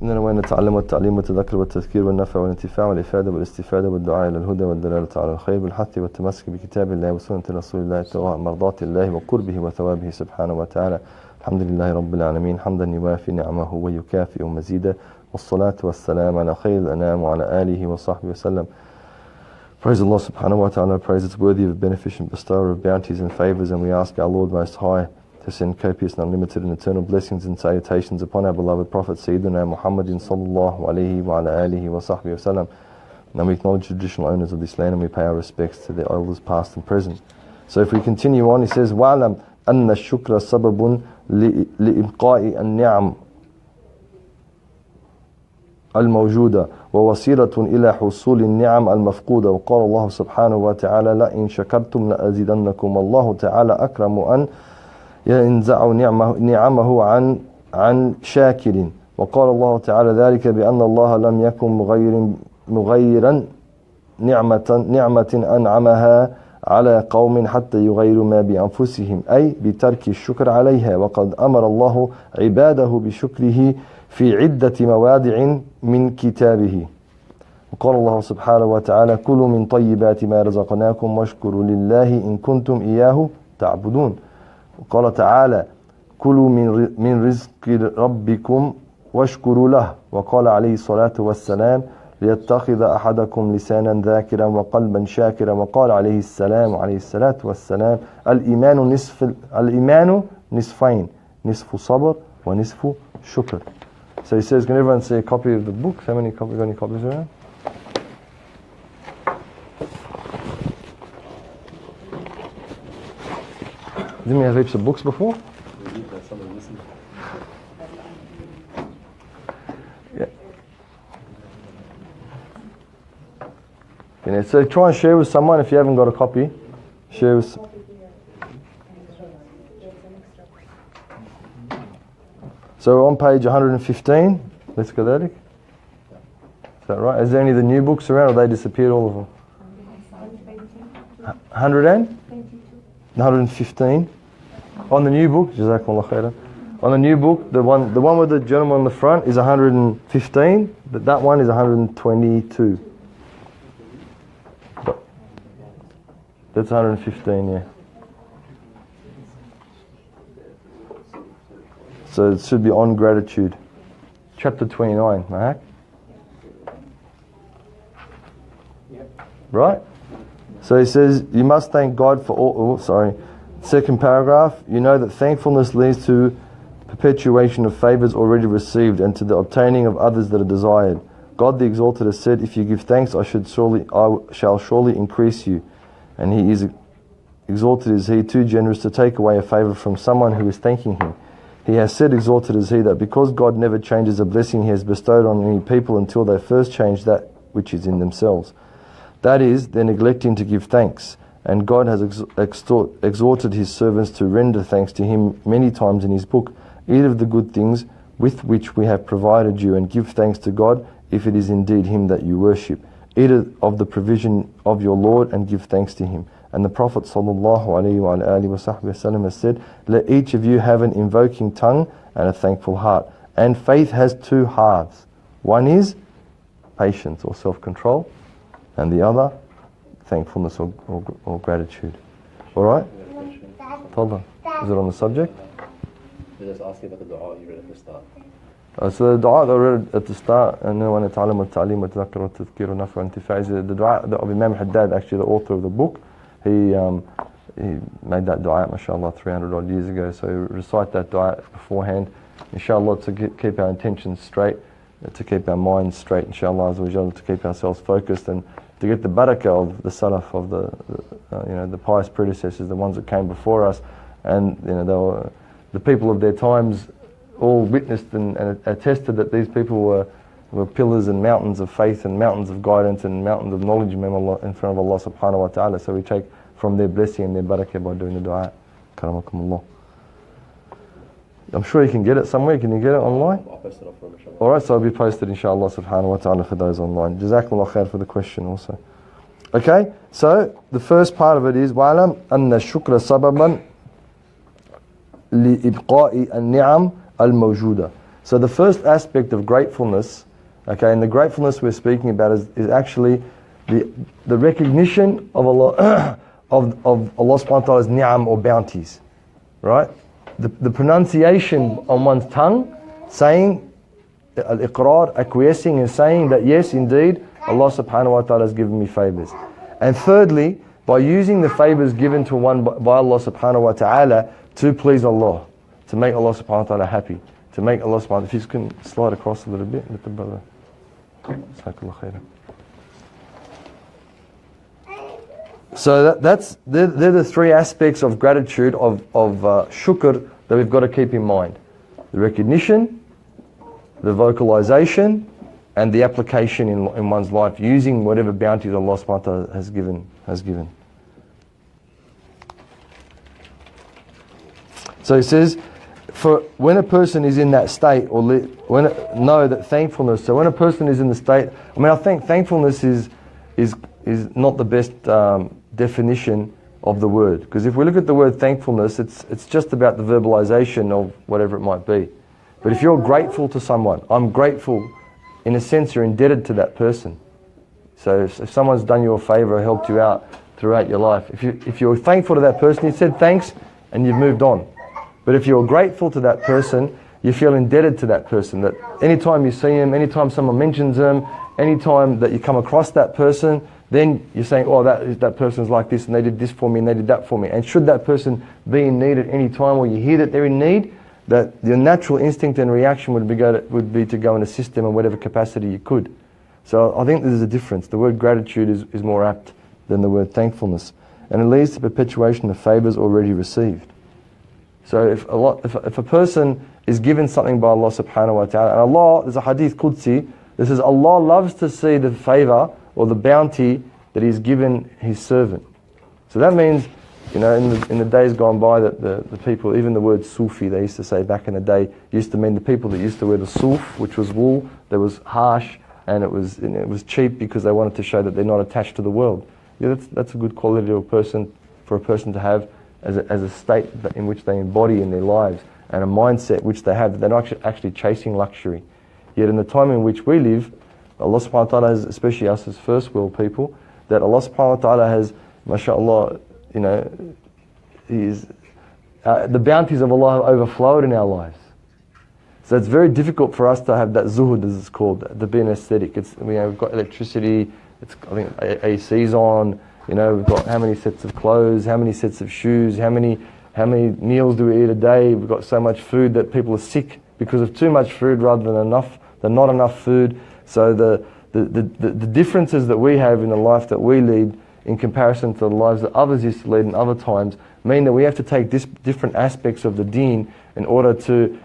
إننا وين نتعلم والتعليم والتذكر والتذكير والنفع والانتفاع والإفادة والاستفادة والدعاء إلى الهدى والدلالة على الخير بالحث والتمسك بكتاب الله وسنة رسول الله ابتغاء مرضات الله وقربه وثوابه سبحانه وتعالى. الحمد لله رب العالمين حمدا يوافي نعمه ويكافئ مزيدا والصلاة والسلام على خير الأنام وعلى آله وصحبه وسلم. Praise Allah subhanahu wa ta'ala, praise it's worthy of beneficent bestower of bounties and favours, and we ask our Lord Most High to send copious and unlimited and eternal blessings and salutations upon our beloved Prophet Sayyidina Muhammadin sallallahu alayhi wa ala alihi wa sahbihi wa sallam. And we acknowledge the traditional owners of this land and we pay our respects to the elders past and present. So if we continue on, he says, وَعْلَمْ أَنَّ الشُّكْرَ سَبَبٌ لِإِبْقَاءِ النِّعَمِ الموجودة ووسيلة إلى حصول النعم المفقودة. وقال الله سبحانه وتعالى لئن شكرتم لأزيدنكم. الله تعالى أكرم أن ينزع نعمه عن شاكر. وقال الله تعالى ذلك بأن الله لم يكن مغيرا نعمة أنعمها على قوم حتى يغيروا ما بأنفسهم، أي بترك الشكر عليها. وقد أمر الله عباده بشكره في عدة موادع من كتابه. وقال الله سبحانه وتعالى كلوا من طيبات ما رزقناكم واشكروا لله إن كنتم إياه تعبدون. وقال تعالى كلوا من رزق ربكم واشكروا له. وقال عليه الصلاة والسلام ليتخذ أحدكم لسانا ذاكرا وقلبا شاكرا. وقال عليه الصلاة والسلام الإيمان نصفين، نصف صبر ونصف شكر. So he says, can everyone see a copy of the book? How many copies? Got any copies around? Didn't we have heaps of books before? Yeah. You know, so try and share with someone if you haven't got a copy. Share with. So we're on page 115. Let's go there. Is that right? Is there any of the new books around, or they disappeared, all of them? 115. On the new book, Jazakumullah khairan. On the new book, the one with the gentleman on the front is 115, but that one is 122. That's 115, yeah. So it should be on gratitude. Chapter 29, Mahak. Right? So he says, you must thank God for all... Second paragraph, you know that thankfulness leads to perpetuation of favours already received and to the obtaining of others that are desired. God the Exalted has said, if you give thanks, I shall surely increase you. And he is exalted is he, too generous to take away a favour from someone who is thanking him. He has said, exalted is he, that because God never changes a blessing he has bestowed on any people until they first change that which is in themselves. That is, they're neglecting to give thanks. And God has exhorted his servants to render thanks to him many times in his book. Eat of the good things with which we have provided you, and give thanks to God if it is indeed him that you worship. Eat of the provision of your Lord and give thanks to him. And the Prophet ﷺ has said, let each of you have an invoking tongue and a thankful heart. And faith has two halves. One is patience or self-control, and the other thankfulness or gratitude. Alright? Hold on. Is it on the subject? They're just asking about the dua you read at the start. So the dua that I read at the start, and then when I ta'alim al-ta'lim wa tadhakkar wa tadhkir wa naf'a wa intifa', is the dua of Imam al-Haddad, actually the author of the book. He made that dua, mashallah, 300 odd years ago. So recite that dua beforehand, inshallah, to keep our intentions straight, to keep our minds straight, inshallah, to keep ourselves focused, and to get the barakah of the salaf, of the pious predecessors, the ones that came before us, and they were, the people of their times all witnessed and attested that these people were pillars and mountains of faith and mountains of guidance and mountains of knowledge in front of Allah subhanahu wa ta'ala. So we take from their blessing and their barakah by doing the dua. Karamakumullah. I'm sure you can get it somewhere. Can you get it online? I'll post it off for inshallah. Alright, so it'll be posted inshallah subhanahu wa ta'ala for those online. Jazakumullah khair for the question also. Okay, so the first part of it is وَعْلَمْ أَنَّ الشُّكْرَ سَبَبًا لِإِبْقَاءِ النِّعَمِ الْمَوْجُودَةِ. So the first aspect of gratefulness, okay, and the gratefulness we're speaking about is actually the recognition of Allah of Allah subhanahu wa ta'ala's ni'am or bounties, right? The pronunciation on one's tongue, saying al-iqrar, acquiescing and saying that yes, indeed, Allah subhanahu wa ta'ala has given me favors. And thirdly, by using the favors given to one by Allah subhanahu wa ta'ala to please Allah, to make Allah subhanahu wa ta'ala happy, to make Allah subhanahu wa ta'ala, if you can slide across a little bit, let the brother. So they're the three aspects of gratitude, of shukr, that we've got to keep in mind. The recognition, the vocalization, and the application in one's life, using whatever bounties Allah subhanahu wa ta'ala has given. So he says, for when a person is in that state, or know that thankfulness. So when a person is in the state, I mean, I think thankfulness is not the best definition of the word, because if we look at the word thankfulness, it's just about the verbalization of whatever it might be. But if you're grateful to someone, I'm grateful. In a sense, you're indebted to that person. So if someone's done you a favor or helped you out throughout your life, if you're thankful to that person, you said thanks and you've moved on. But if you're grateful to that person, you feel indebted to that person. That anytime you see him, anytime someone mentions him, anytime that you come across that person, then you're saying, oh, that person's like this and they did this for me and they did that for me. And should that person be in need at any time, or you hear that they're in need, that your natural instinct and reaction would be to go and assist them in whatever capacity you could. So I think there's a difference. The word gratitude is more apt than the word thankfulness. And it leads to perpetuation of favours already received. So if a person is given something by Allah subhanahu wa ta'ala, and Allah, there's a hadith Qudsi, that says Allah loves to see the favour or the bounty that He's given His servant. So that means, you know, in the days gone by, that the people, even the word Sufi, they used to say back in the day, used to mean the people that used to wear the suf, which was wool, that was harsh, and it was cheap because they wanted to show that they're not attached to the world. Yeah, that's a good quality of for a person to have as a state in which they embody in their lives, and a mindset which they have, that they're not actually chasing luxury. Yet in the time in which we live, Allah subhanahu wa ta'ala has, especially us as first world people, that Allah subhanahu wa ta'ala has, mashallah, you know, the bounties of Allah have overflowed in our lives. So it's very difficult for us to have that zuhud, as it's called, to be an aesthetic. We've got electricity, I think AC's on, you know, we've got how many sets of clothes, how many sets of shoes, how many meals do we eat a day? We've got so much food that people are sick because of too much food rather than not enough food. So the differences that we have in the life that we lead in comparison to the lives that others used to lead in other times mean that we have to take different aspects of the deen in order to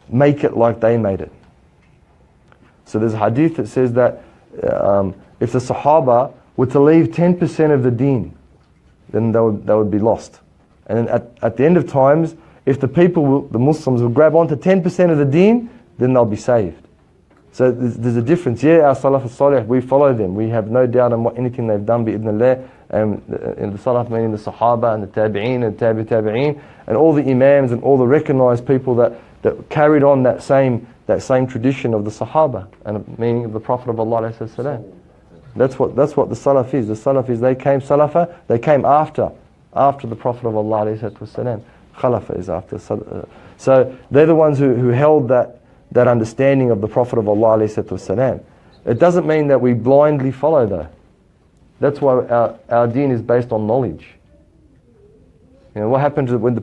make it like they made it. So there's a hadith that says that if the Sahaba were to leave 10% of the deen, then they would be lost. And then at the end of times, if the Muslims will grab onto 10% of the deen, then they'll be saved. So there's a difference. Yeah, our Salaf al-Salih, we follow them. We have no doubt on anything they've done, bi'idhnillah. And the Salaf meaning the Sahaba and the Tabi'een and Tabi'een, and all the Imams and all the recognized people that carried on that same tradition of the Sahaba, and meaning of the Prophet of Allah alayhi salam. That's what the Salaf is. The Salaf is, they came after the Prophet of Allah alayhi salam. Khalafa is after. So they're the ones who held that understanding of the Prophet of Allah alayhi salam. It doesn't mean that we blindly follow though. That's why our deen is based on knowledge. You know, what happened when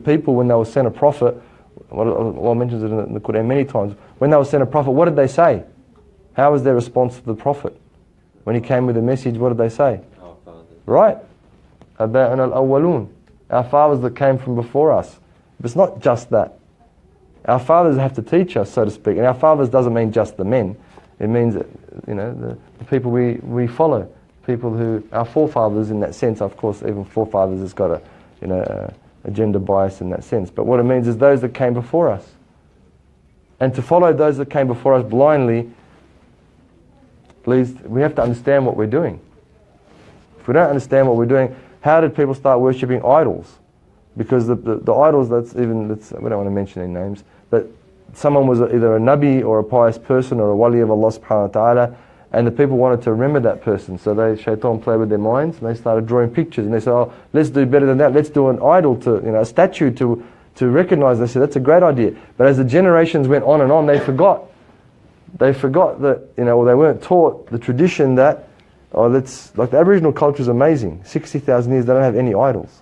they were sent a prophet, Allah mentions it in the Qur'an many times, when they were sent a prophet, what did they say? How was their response to the prophet? When he came with a message, what did they say? Our fathers. Right. Aba'ana al-awwaloon. Our fathers that came from before us. But it's not just that. Our fathers have to teach us, so to speak. And our fathers doesn't mean just the men. It means that, you know, the people we follow. People who, our forefathers in that sense, of course, even forefathers has got a gender bias in that sense. But what it means is those that came before us. And to follow those that came before us blindly, please, we have to understand what we're doing. If we don't understand what we're doing, how did people start worshipping idols? Because the idols, we don't want to mention any names, but someone was either a Nabi or a pious person or a wali of Allah subhanahu wa ta'ala, and the people wanted to remember that person. So shaitan played with their minds, and they started drawing pictures, and they said, oh, let's do better than that, let's do an idol, a statue to recognize. They said, that's a great idea. But as the generations went on and on, they forgot that, or they weren't taught the tradition that, like the Aboriginal culture is amazing. 60,000 years, they don't have any idols.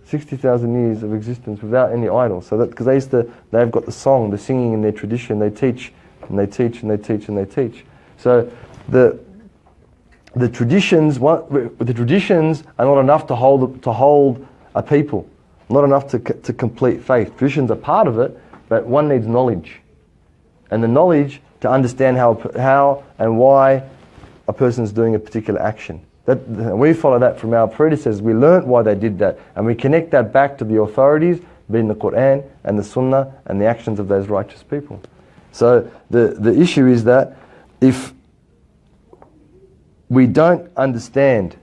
60,000 years of existence without any idols. So that, because they've got the song, the singing in their tradition, they teach, and they teach, and they teach, and they teach. So the traditions are not enough to hold a people, not enough to complete faith. Traditions are part of it, but one needs knowledge, and the knowledge to understand how and why a person is doing a particular action. We follow that from our predecessors. We learnt why they did that, and we connect that back to the authorities, being the Qur'an and the Sunnah and the actions of those righteous people. So the issue is that if we don't understand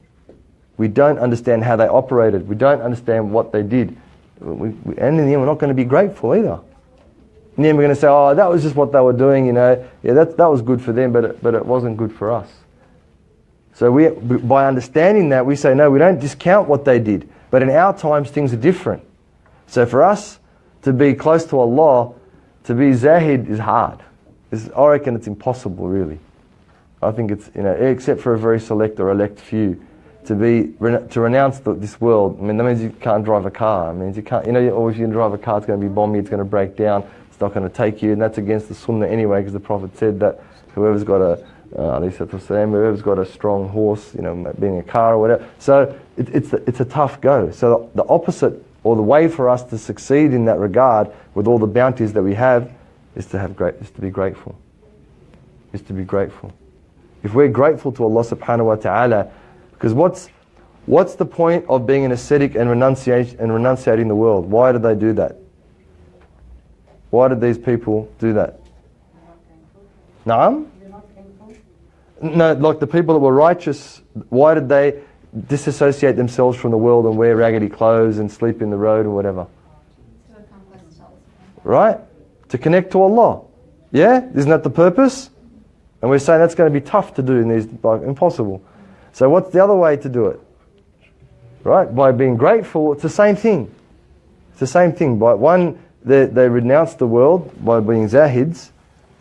how they operated, we don't understand what they did, and in the end we're not going to be grateful either. In the end we're going to say, oh, that was just what they were doing, yeah, that was good for them, but it wasn't good for us. So by understanding that, we say, no, we don't discount what they did, but in our times things are different. So for us to be close to Allah, to be zahid is hard. I reckon it's impossible, really. I think it's, except for a very select or elect few, to renounce this world. I mean, that means you can't drive a car. It means you can't, or if you drive a car, it's going to be bomby, it's going to break down, it's not going to take you, and that's against the Sunnah anyway, because the Prophet said that whoever's got a strong horse, being a car or whatever. So it's a tough go. So the opposite, or the way for us to succeed in that regard, with all the bounties that we have, is to be grateful. Is to be grateful. If we're grateful to Allah subhanahu wa ta'ala, because what's the point of being an ascetic and renunciating the world? Why did they do that? Why did these people do that? Naam? No, like the people that were righteous, why did they disassociate themselves from the world and wear raggedy clothes and sleep in the road or whatever? Right? To connect to Allah. Yeah? Isn't that the purpose? And we're saying that's going to be tough to do in these, impossible. So what's the other way to do it? Right? By being grateful, it's the same thing. It's the same thing. By one, they renounced the world by being zahids,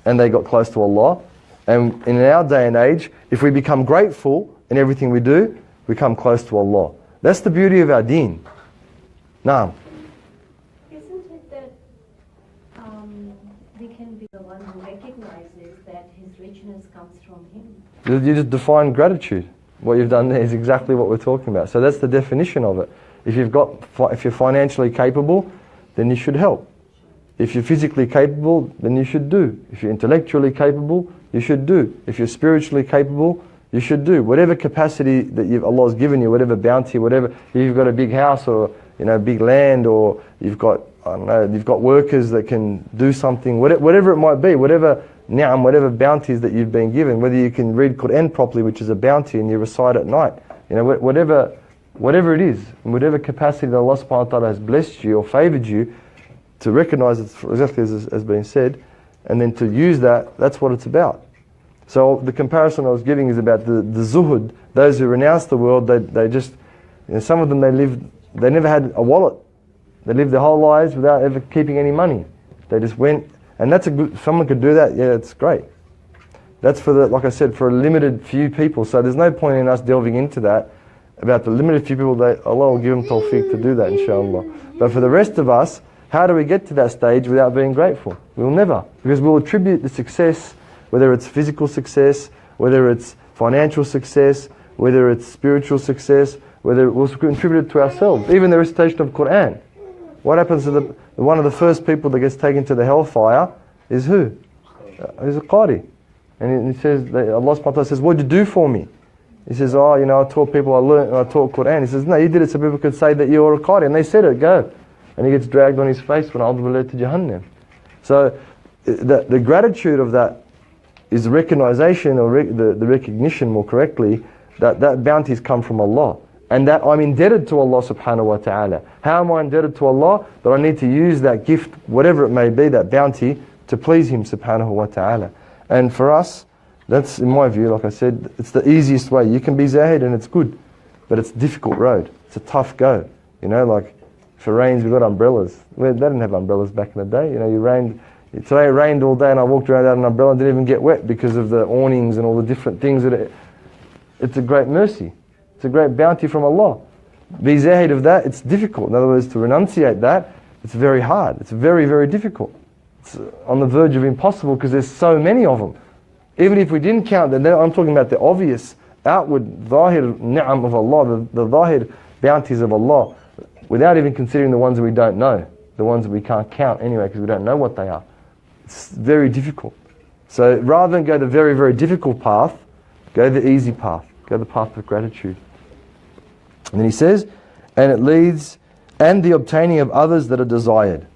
and they got close to Allah. And in our day and age, if we become grateful in everything we do, we come close to Allah. That's the beauty of our deen. Naam. Isn't it that we can be the one who recognizes that his richness comes from him? You just define gratitude. What you've done there is exactly what we're talking about. So that's the definition of it. If you're financially capable, then you should help. If you're physically capable, then you should do. If you're intellectually capable, you should do. If you're spiritually capable, you should do. Whatever capacity that Allah's given you, whatever bounty, whatever, if you've got a big house or big land, or you've got workers that can do something, whatever it might be, whatever ni'am, whatever bounties that you've been given, whether you can read Qur'an properly, which is a bounty, and you recite at night, whatever it is, in whatever capacity that Allah subhanahu wa ta'ala has blessed you or favoured you, to recognise it exactly as has been said, and then to use that's what it's about. So the comparison I was giving is about the zuhud, those who renounce the world, they just, some of them they never had a wallet. They lived their whole lives without ever keeping any money. They just went, and someone could do that, yeah, it's great. That's like I said, for a limited few people. So there's no point in us delving into that, about the limited few people that Allah will give them tawfiq to do that, inshallah. But for the rest of us, how do we get to that stage without being grateful? We'll never, because we'll attribute the success, whether it's physical success, whether it's financial success, whether it's spiritual success, whether we'll contribute it to ourselves. Even the recitation of Qur'an. What happens to one of the first people that gets taken to the hellfire is who? He's a qari. And he says, Allah subhanahu wa ta'ala says, what did you do for me? He says, I taught people, I taught Qur'an. He says, no, you did it so people could say that you're a qari. And they said it, go. And he gets dragged on his face when A'udhu Billahi to Jahannam. So the gratitude of that is the recognition, or the recognition more correctly, that bounties come from Allah. and that I'm indebted to Allah subhanahu wa ta'ala. How am I indebted to Allah? That I need to use that gift, whatever it may be, that bounty, to please Him subhanahu wa ta'ala. And for us, that's, in my view, like I said, it's the easiest way. You can be zahid and it's good, but it's a difficult road. It's a tough go. You know, like if it rains, we've got umbrellas. They didn't have umbrellas back in the day. You know, today it rained all day and I walked around without an umbrella and didn't even get wet because of the awnings and all the different things. It's a great mercy. It's a great bounty from Allah. Be zahid of that, it's difficult. In other words, to renunciate that, it's very hard. It's very, very difficult. It's on the verge of impossible because there's so many of them. Even if we didn't count them, I'm talking about the obvious, outward, zahir ni'am of Allah, the zahir bounties of Allah, without even considering the ones that we don't know, the ones that we can't count anyway because we don't know what they are. It's very difficult. So rather than go the very, very difficult path, go the easy path. Go the path of gratitude. And then he says, and it leads, and the obtaining of others that are desired.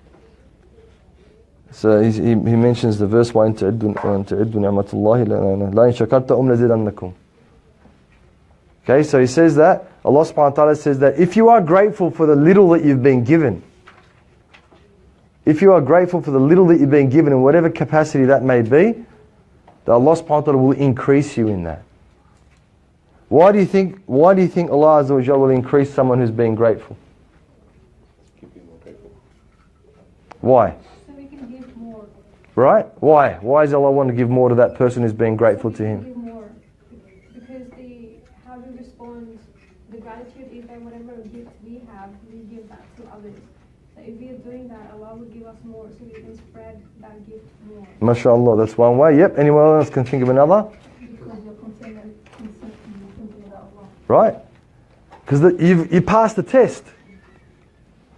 So he mentions the verse, وَإِن تَعِدُّوا نِعْمَةُ اللَّهِ لَإِن شَكَرْتُمْ لَأَزِيدَنَّكُمْ. Okay, so he says that, Allah subhanahu wa ta'ala says that if you are grateful for the little that you've been given, if you are grateful for the little that you've been given in whatever capacity that may be, that Allah subhanahu wa ta'ala will increase you in that. Why do you think Allah Azza wa Jalla will increase someone who's being grateful? Keep being more grateful. Why? So we can give more. Right? Why? Why does Allah want to give more to that person who's being grateful to Him? Give more. Because how we respond, the gratitude is that whatever gift we have, we give that to others. So if we are doing that, Allah will give us more so we can spread that gift more. MashaAllah, that's one way. Yep, anyone else can think of another? Because you're constantly thinking about Allah. Right? Because you passed the test.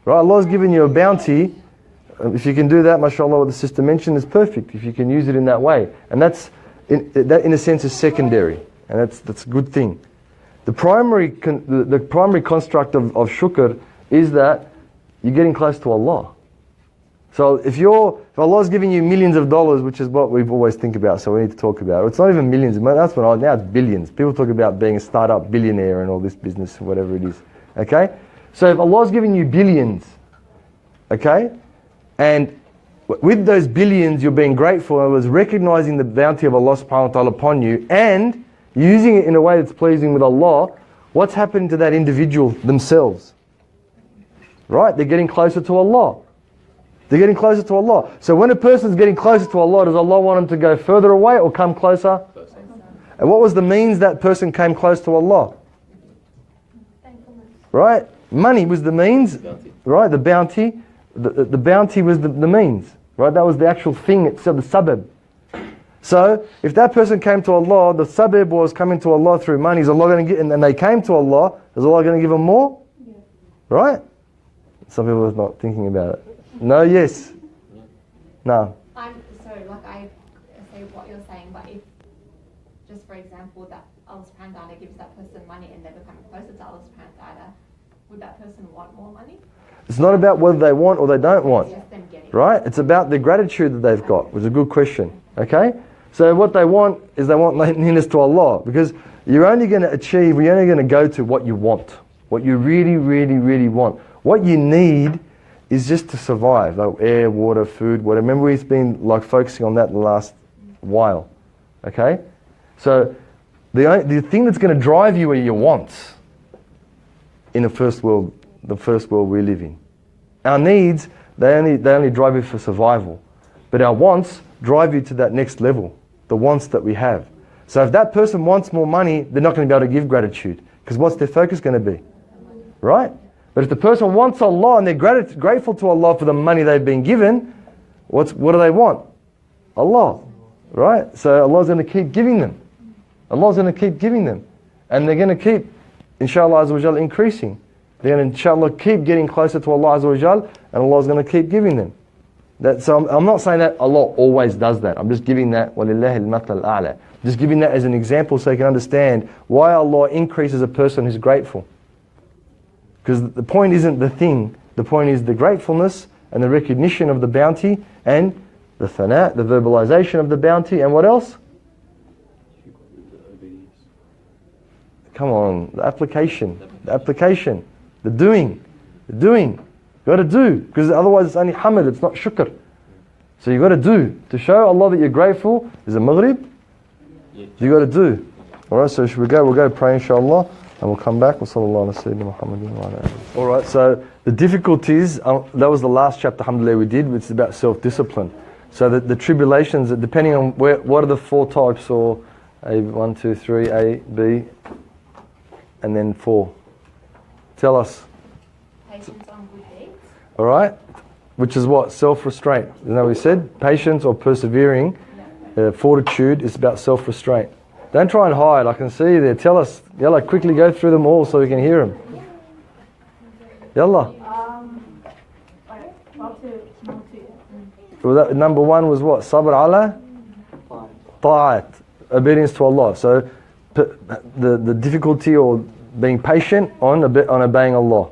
Right? Allah's given you a bounty. If you can do that, mashallah, what the sister mentioned is perfect. If you can use it in that way. And that in a sense is secondary. And that's a good thing. The primary construct of shukr is that you're getting close to Allah. So if Allah's giving you millions of dollars, which is what we always think about, so we need to talk about it. It's not even millions. Now it's billions. People talk about being a startup billionaire and all this business, whatever it is. Okay? So if Allah's giving you billions, okay, and with those billions you're being grateful, and was recognizing the bounty of Allah subhanahu wa ta'ala upon you and using it in a way that's pleasing with Allah, what's happening to that individual themselves? Right? They're getting closer to Allah. They're getting closer to Allah. So when a person's getting closer to Allah, does Allah want them to go further away or come closer? And what was the means that person came close to Allah? Right? Money was the means. Right? The bounty. The bounty was the means. Right? That was the actual thing itself, the sabab. So if that person came to Allah, the sabab was coming to Allah through money. Is Allah going to and they came to Allah, is Allah going to give them more? Yeah. Right? Some people are not thinking about it. No, yes. No. I say what you're saying, but if, just for example, that Allah subhanahu wa ta'ala gives that person money and they become closer to Allah subhanahu wa ta'ala, would that person want more money? It's not about whether they want or they don't want. It's just them getting right? It's about the gratitude that they've got, which is a good question. Okay? So what they want is they want nearness to Allah, because you're only going to go to what you want, what you really, really, really want. What you need is just to survive, like air, water, food, whatever. Remember, we've been like focusing on that the last while. Okay? So the thing that's going to drive you are your wants in the first world we live in. Our needs, they only drive you for survival. But our wants drive you to that next level, the wants that we have. So if that person wants more money, they're not going to be able to give gratitude, because what's their focus going to be? Right? But if the person wants Allah and they're grateful to Allah for the money they've been given, what do they want? Allah. Right? So Allah's going to keep giving them. Allah's going to keep giving them. And they're going to keep, inshallah Azza wa Jal, increasing. They're going to, inshallah, keep getting closer to Allah Azza wa Jal, and Allah's going to keep giving them. So I'm not saying that Allah always does that. I'm just giving that, وَلِلَّهِ الْمَثَلَ الْأَعْلَى. Just giving that as an example so you can understand why Allah increases a person who's grateful. Because the point isn't the thing, the point is the gratefulness and the recognition of the bounty and the thana, the verbalization of the bounty, and what else? Come on, the application, the doing. You got to do, because otherwise it's only hamd, it's not shukr. So you got to do. To show Allah that you're grateful is a maghrib. You got to do. Alright, so should we go? We'll go pray inshallah, and we'll come back. Alright, so the difficulties, that was the last chapter, alhamdulillah, we did, which is about self-discipline. So the tribulations, depending on what are the four types, or A, 1, 2, 3, A, B, and then 4. Tell us. Patience on good deeds. Alright? Which is what? Self-restraint. Isn't that what we said? Patience or persevering, fortitude is about self-restraint. Don't try and hide. I can see you there. Tell us. Yalla, quickly go through them all so we can hear them. Yalla. Well, that, number 1 was what? Sabr ala? Ta'at. Obedience to Allah. So the difficulty or being patient on obeying Allah.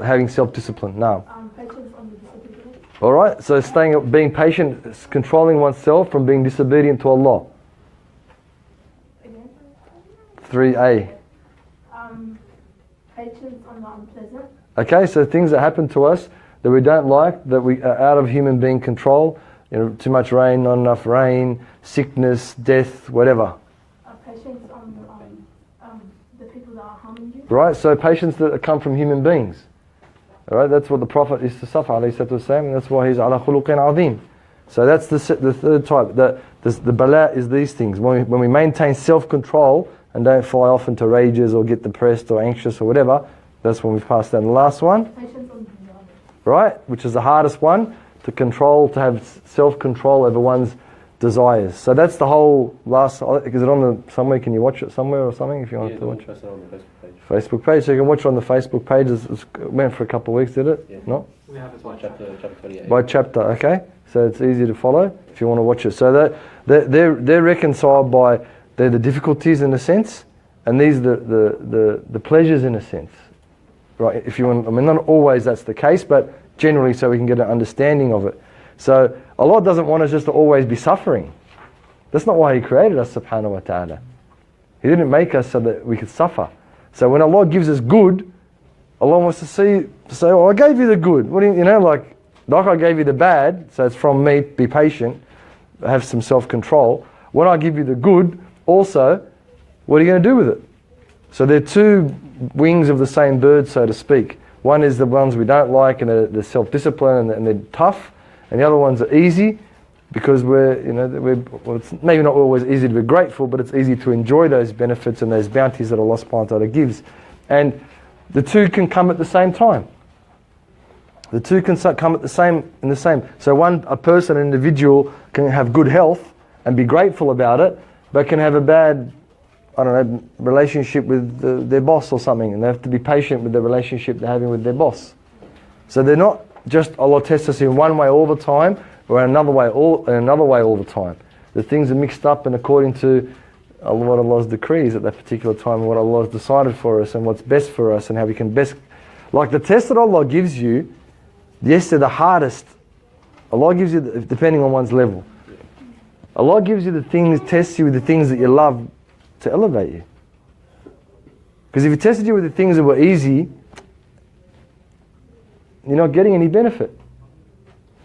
Having self-discipline. Now. Patience on the discipline. Alright, so being patient is controlling oneself from being disobedient to Allah. 3A. Patience on the unpleasant. Okay, so things that happen to us that we don't like, that we are out of human being control, too much rain, not enough rain, sickness, death, whatever. Patience on the people that are harming you. Right, so patience that come from human beings. Alright, that's what the Prophet used to suffer, alayhi salatu wasalam, and that's why he's ala khuluqin azim. So that's the third type. The bala is these things. When we maintain self-control and don't fly off into rages or get depressed or anxious or whatever, that's when we've passed that. And the last one, Patience on desire. right, which is the hardest one, to have self-control over one's desires. So that's the whole last, is it on somewhere, can you watch it somewhere or something if you want to watch it? It's on the Facebook page. Facebook page, so you can watch it on the Facebook page. It went for a couple of weeks, did it? Yeah. No? We have it by chapter 28. By chapter, okay. So it's easy to follow if you want to watch it. So they're reconciled by, they're the difficulties in a sense, and these are the pleasures in a sense. Right, if you want, I mean, not always that's the case, but generally so we can get an understanding of it. So Allah doesn't want us just to always be suffering. That's not why He created us, subhanahu wa ta'ala. He didn't make us so that we could suffer. So when Allah gives us good, Allah wants to say, oh, I gave you the good. What do you know, like I gave you the bad, so it's from me, be patient, have some self-control. When I give you the good, also, what are you going to do with it? So they're two wings of the same bird, so to speak. One is the ones we don't like, and they're self-discipline, and they're tough. And the other ones are easy, because it's maybe not always easy to be grateful, but it's easy to enjoy those benefits and those bounties that Allah subhanahu wa ta'ala gives. And the two can come at the same time. The two can come at the same. So a person, an individual, can have good health and be grateful about it, but can have a bad, relationship with their boss or something, and they have to be patient with the relationship they're having with their boss. So they're not just Allah tests us in one way all the time, or in another way all the time. The things are mixed up, and according to what Allah's decrees at that particular time, and what Allah has decided for us, and what's best for us, and how we can best, like the test that Allah gives you. Yes, they're the hardest. Allah gives you, depending on one's level. Allah gives you the things, tests you with the things that you love to elevate you. Because if He tested you with the things that were easy, you're not getting any benefit.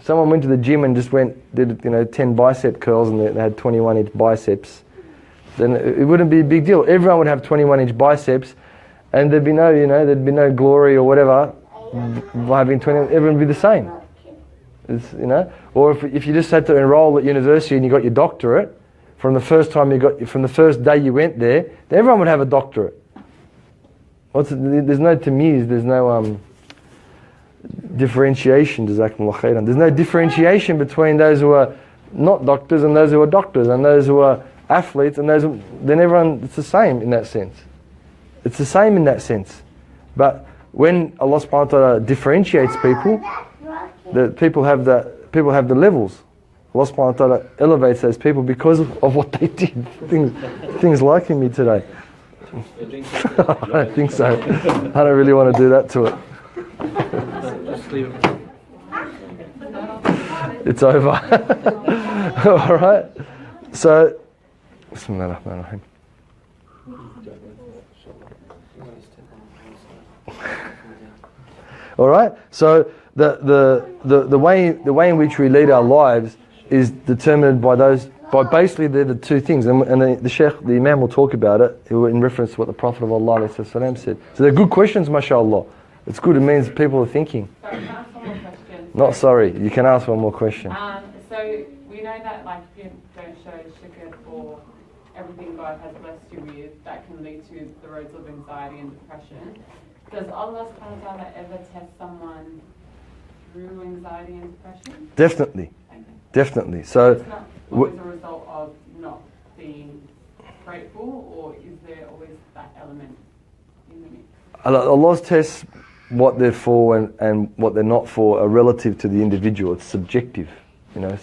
Someone went to the gym and just did 10 bicep curls, and they had 21-inch biceps. Then it wouldn't be a big deal. Everyone would have 21-inch biceps, and there'd be no glory or whatever. Having 20, everyone would be the same. Or if you just had to enroll at university and you got your doctorate, from the first day you went there, then everyone would have a doctorate. There's no tamyiz, there's no differentiation. Jazakumullah khairan. There's no differentiation between those who are not doctors and those who are doctors, and those who are athletes and those. Then everyone, it's the same in that sense. It's the same in that sense. But when Allah subhanahu wa ta'ala differentiates people, people have the levels. Allah subhanahu wa ta'ala elevates those people because of what they did. Things liking me today. I don't think so. I don't really want to do that to it. Just leave it. It's over. Alright. So, Bismillah ar-Rahman ar-Rahim. All right. So the way in which we lead our lives is determined by basically they're the two things, and the Shaykh, the Imam will talk about it in reference to what the Prophet of Allah ﷺ said. So they're good questions, mashallah. It's good. It means people are thinking. Sorry, can I ask one more question? Not sorry. You can ask one more question. So we know that like if you don't show shukr for everything God has blessed you with, that can lead to the roads of anxiety and depression. Does Allah subhanahu wa ta'ala ever test someone through anxiety and depression? Definitely. Okay. Definitely. So It's not always a result of not being grateful, or is there always that element in the mix? Allah's tests, what they're for and what they're not for, are relative to the individual. It's subjective.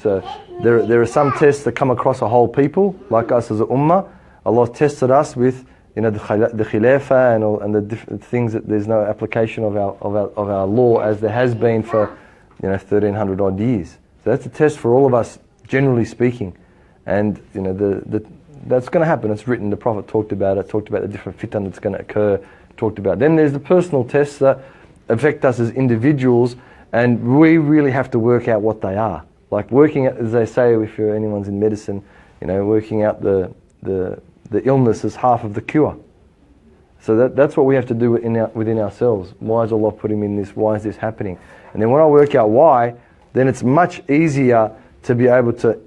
So there are some tests that come across a whole people, like us as a ummah. Allah tested us with the khilafah and the different things that there's no application of our law as there has been for 1300 odd years. So that's a test for all of us, generally speaking. And that's going to happen. It's written. The Prophet talked about it. Talked about the different fitan that's going to occur. Talked about. Then there's the personal tests that affect us as individuals, and we really have to work out what they are. Like working out, as they say, if anyone's in medicine, working out the illness is half of the cure. So that's what we have to do within ourselves. Why is Allah putting me in this? Why is this happening? And then when I work out why, then it's much easier to be able to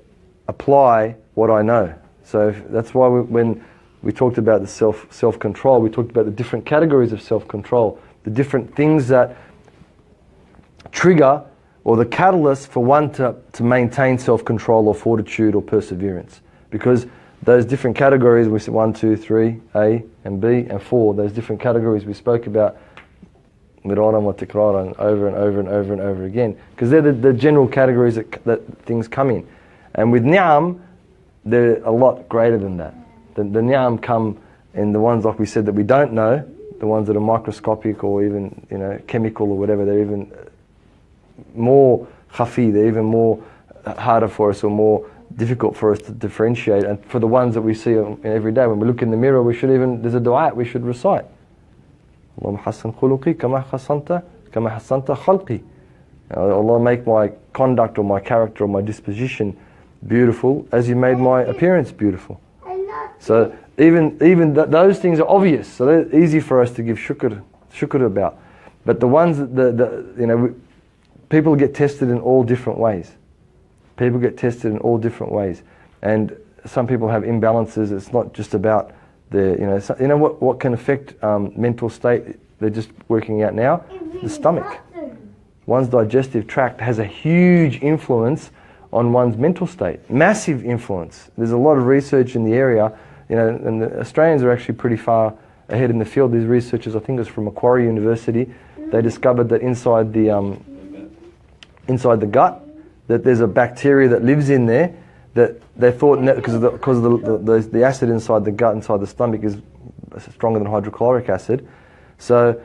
apply what I know. So that's why when we talked about the self-control, we talked about the different categories of self-control, the different things that trigger or the catalyst for one to maintain self-control or fortitude or perseverance. Because those different categories, we said 1, 2, 3, A and B and 4, those different categories we spoke about miraran wa tikraran, over and over and over and over again. Because they're the general categories that things come in. And with ni'am, they're a lot greater than that. The ni'am come in the ones, like we said, that we don't know, the ones that are microscopic or even chemical or whatever. They're even more khafi, they're even more harder for us or more difficult for us to differentiate. And for the ones that we see every day, when we look in the mirror, there's a dua we should recite. Allahumma hassan khuluqi kama hassanta khalqi. Allah, make my conduct or my character or my disposition beautiful as you made my appearance beautiful. So even those things are obvious, so they're easy for us to give shukr about. But the ones that people get tested in all different ways. People get tested in all different ways, and some people have imbalances. It's not just about what can affect mental state. They're just working out now. The stomach. One's digestive tract has a huge influence on one's mental state. Massive influence. There's a lot of research in the area, and the Australians are actually pretty far ahead in the field. These researchers, I think it was from Macquarie University, they discovered that inside the gut, that there's a bacteria that lives in there that they thought, because of the acid inside the gut, inside the stomach, is stronger than hydrochloric acid. So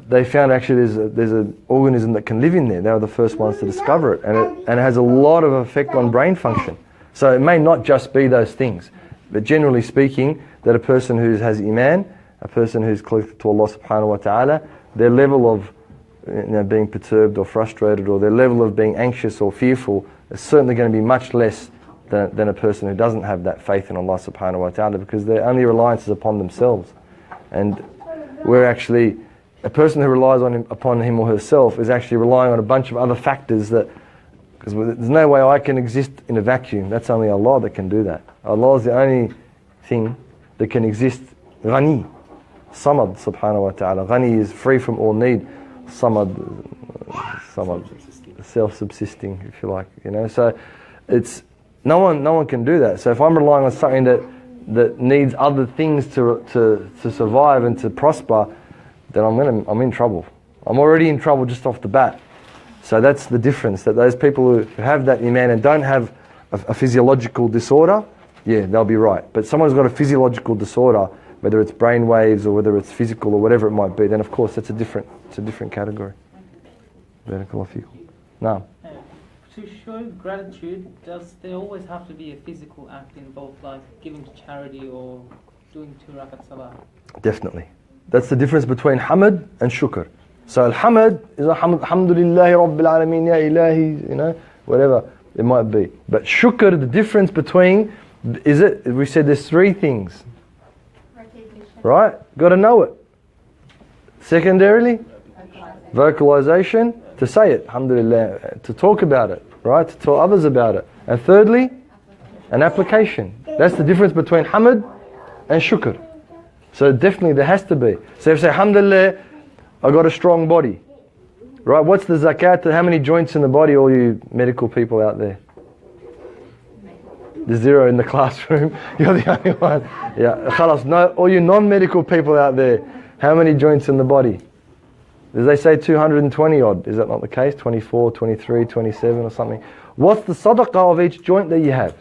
they found actually there's an organism that can live in there. They were the first ones to discover it, and it has a lot of effect on brain function. So it may not just be those things, but generally speaking, that a person who has iman, a person who's close to Allah subhanahu wa ta'ala, their level of being perturbed or frustrated, or their level of being anxious or fearful, is certainly going to be much less than a person who doesn't have that faith in Allah subhanahu wa ta'ala, because their only reliance is upon themselves. And we're actually, a person who relies upon him or herself is actually relying on a bunch of other factors because there's no way I can exist in a vacuum. That's only Allah that can do that. Allah is the only thing that can exist. Ghani, Samad subhanahu wa ta'ala. Ghani is free from all need. Samad, self-subsisting, if you like. So it's no one can do that. So if I'm relying on something that needs other things to survive and to prosper, then I'm in trouble. I'm already in trouble just off the bat. So that's the difference. That those people who have that iman and don't have a physiological disorder, yeah, they'll be right. But someone's got a physiological disorder, whether it's brain waves or whether it's physical or whatever it might be, then of course that's a different category. Barakallahu feekum. Naam. To show gratitude, does there always have to be a physical act involved, like giving to charity or doing 2 rakat salah? Definitely. That's the difference between hamd and shukr. So al-hamd is alhamdulillahi rabbil alameen ya ilahi, you know, whatever it might be. But shukr, the difference between, we said there's three things. Recognition. Right? Got to know it. Secondarily, vocalization, to say it, alhamdulillah, to talk about it, right? To tell others about it. And thirdly, an application. That's the difference between hamd and shukr. So definitely there has to be. So if you say, alhamdulillah, I got a strong body. Right? What's the zakat to how many joints in the body, all you medical people out there? There's zero in the classroom. You're the only one. Yeah, khalas, no, all you non-medical people out there, how many joints in the body? As they say 220 odd. Is that not the case? 24, 23, 27 or something. What's the sadaqah of each joint that you have?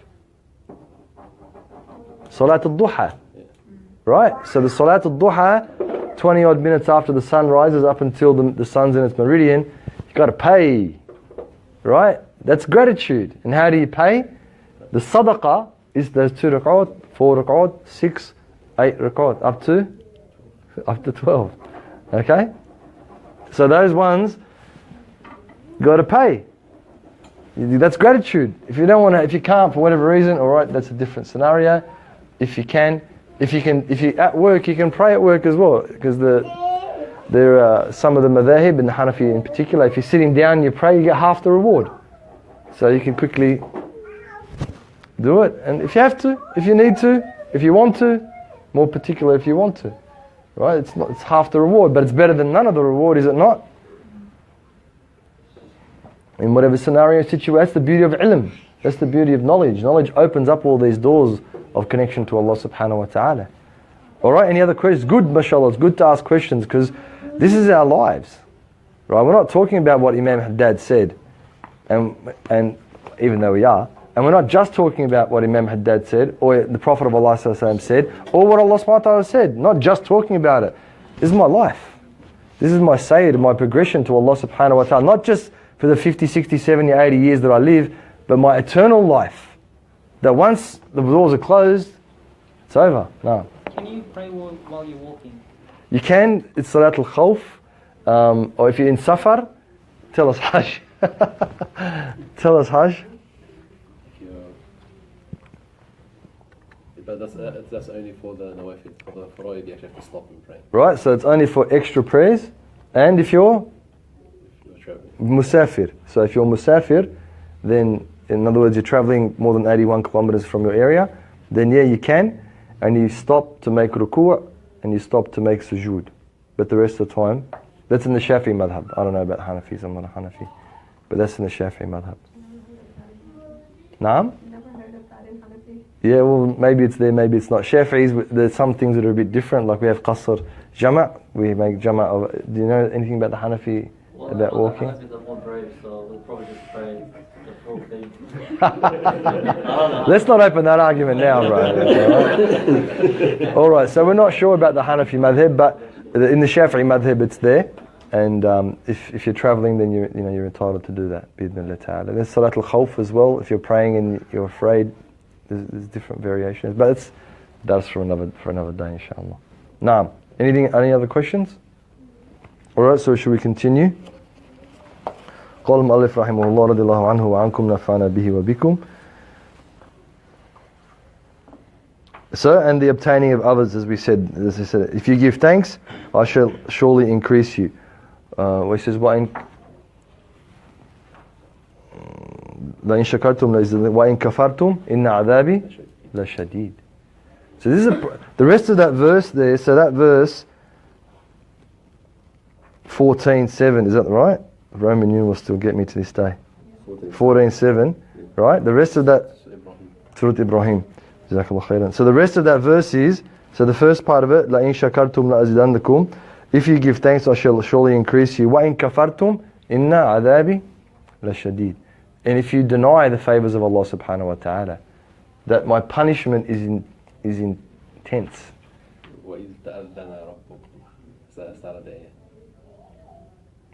Salat al-duha. Right? So the Salat al-duha, 20 odd minutes after the sun rises up until the sun's in its meridian, you've got to pay. Right? That's gratitude. And how do you pay? The sadaqah is those 2 rak'at, 4 rak'at, 6, 8 rak'at, up to 12. Okay? So those ones, got to pay. That's gratitude. If you don't want to, if you can't for whatever reason, all right, that's a different scenario. If you at work, you can pray at work as well, because there are some of the madhahib and the Hanafi in particular. If you're sitting down, and you pray, you get half the reward. So you can quickly do it, and if you have to, if you need to, if you want to, more particular if you want to, right? It's half the reward, but it's better than none of the reward, is it not? In whatever scenario, situation, that's the beauty of ilm. That's the beauty of knowledge. Knowledge opens up all these doors of connection to Allah subhanahu wa ta'ala. Alright, any other questions? Good, mashallah, it's good to ask questions, because this is our lives. Right? We're not talking about what Imam Haddad said, and even though we are, and we're not just talking about what Imam Haddad said, or the Prophet of Allah said, or what Allah subhanahu wa ta'ala said. Not just talking about it. This is my life. This is my sayyid, my progression to Allah subhanahu wa ta'ala. Not just for the 50, 60, 70, 80 years that I live, but my eternal life. That once the doors are closed, it's over. No. Can you pray while you're walking? You can. It's Salat al-Khawf. Or if you're in Safar, tell us Hajj. Tell us Hajj. But that's only for the nawafil. For the faraid, you actually have to stop and pray. Right, so it's only for extra prayers. And if you're musafir. So if you're musafir, then in other words you're traveling more than 81 kilometers from your area, then yeah, you can. And you stop to make ruku' and you stop to make sujood. But the rest of the time, that's in the Shafi'i madhab. I don't know about Hanafis, I'm not a Hanafi. But that's in the Shafi'i madhab. Naam? Never heard of that in Hanafi. Yeah, well, maybe it's there, maybe it's not. Shafi'is, there's some things that are a bit different, like we have qasr jama', we make jama' of, do you know anything about the Hanafi, about walking? The Hanafis are more brave, so we'll probably just pray the full thing. Let's not open that argument now, bro. Alright, so we're not sure about the Hanafi madhab, but in the Shafi'i madhab it's there. And if you're travelling, then you're entitled to do that. Bidnillah ta'ala. There's Salat al-Khawf as well. If you're praying and you're afraid, there's different variations. But that's for another day, inshallah. Naam. Any other questions? Alright, so should we continue? قال المؤلف رحمه الله رضي الله عنه وعنكم نفعنا به وبكم. So, and the obtaining of others, as I said, if you give thanks, I shall surely increase you. He says, وَإِن شَكَرْتُمْ وَإِن كَفَرْتُمْ إِنَّ عَذَابِي لَشَدِيدٌ. So this is the rest of that verse there. So that verse 14:7, is that right? Roman numerals still get me to this day. 14:7, right? The rest of that, Surah Ibrahim. Jazakallah khairan. So the rest of that verse is, so the first part of it, لَإِن شَكَرْتُمْ لَأَزِدَنَّكُمْ. If you give thanks, I shall surely increase you. وَإِن كَفَرْتُمْ إِنَّ عَذَابِي لَشَدِيدٌ. And if you deny the favors of Allah subhanahu wa ta'ala, that my punishment is intense. وَإِذْ تَأَذَّنَ رَبُّكُمْ. Start of the ayah.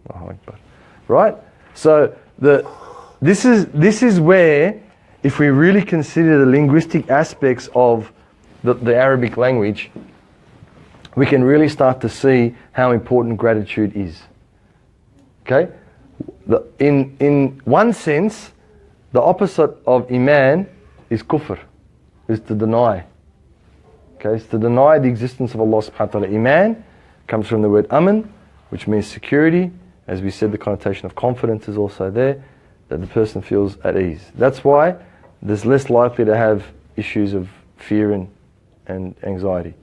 Allahu Akbar. Right? So this is where, if we really consider the linguistic aspects of the Arabic language, we can really start to see how important gratitude is. Okay? In one sense, the opposite of iman is kufr, is to deny. Okay, it's to deny the existence of Allah subhanahu wa ta'ala. Iman comes from the word aman, which means security. As we said, the connotation of confidence is also there, that the person feels at ease. That's why there's less likely to have issues of fear and anxiety,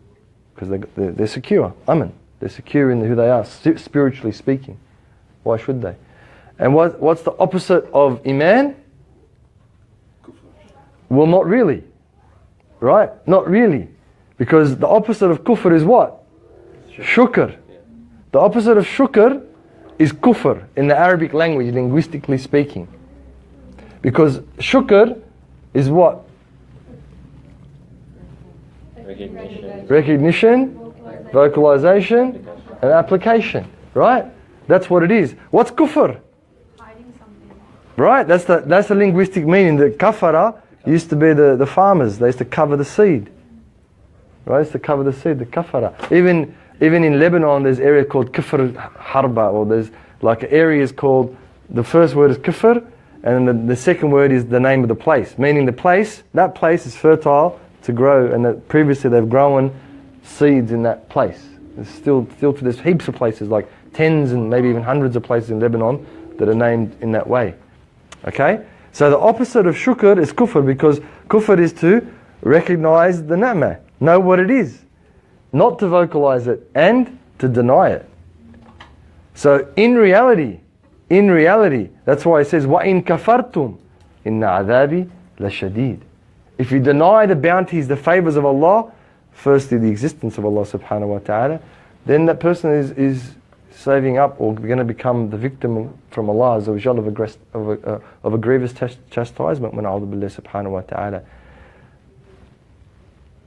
because they're secure, aman. They're secure in who they are, spiritually speaking. Why should they? And what's the opposite of iman? Well, not really. Right? Not really. Because the opposite of kufr is what? Shukr. The opposite of shukr is kufr in the Arabic language, linguistically speaking. Because shukr is what? Recognition, vocalization, and application. Right? That's what it is. What's kufr? Hiding something. Right? That's the linguistic meaning. The kafara used to be the farmers. They used to cover the seed. Right? It's to cover the seed, the kafara. Even in Lebanon, there's an area called kufr harba, or there's like areas called, the first word is kufr, and the second word is the name of the place, meaning that place is fertile to grow, and that previously they've grown seeds in that place. There's heaps of places, like tens and maybe even hundreds of places in Lebanon that are named in that way. Okay? So the opposite of shukr is kufr, because kufr is to recognize the ni'mah, know what it is, not to vocalize it and to deny it. So in reality, that's why it says, وَإِن كَفَرْتُمْ إِنَّ عَذَابِي لَشَدِيدٌ. If you deny the bounties, the favors of Allah, firstly the existence of Allah subhanahu wa ta'ala, then that person is saving up or going to become the victim from Allah as a result of a grievous chastisement when a'udhu billah subhanahu wa ta'ala.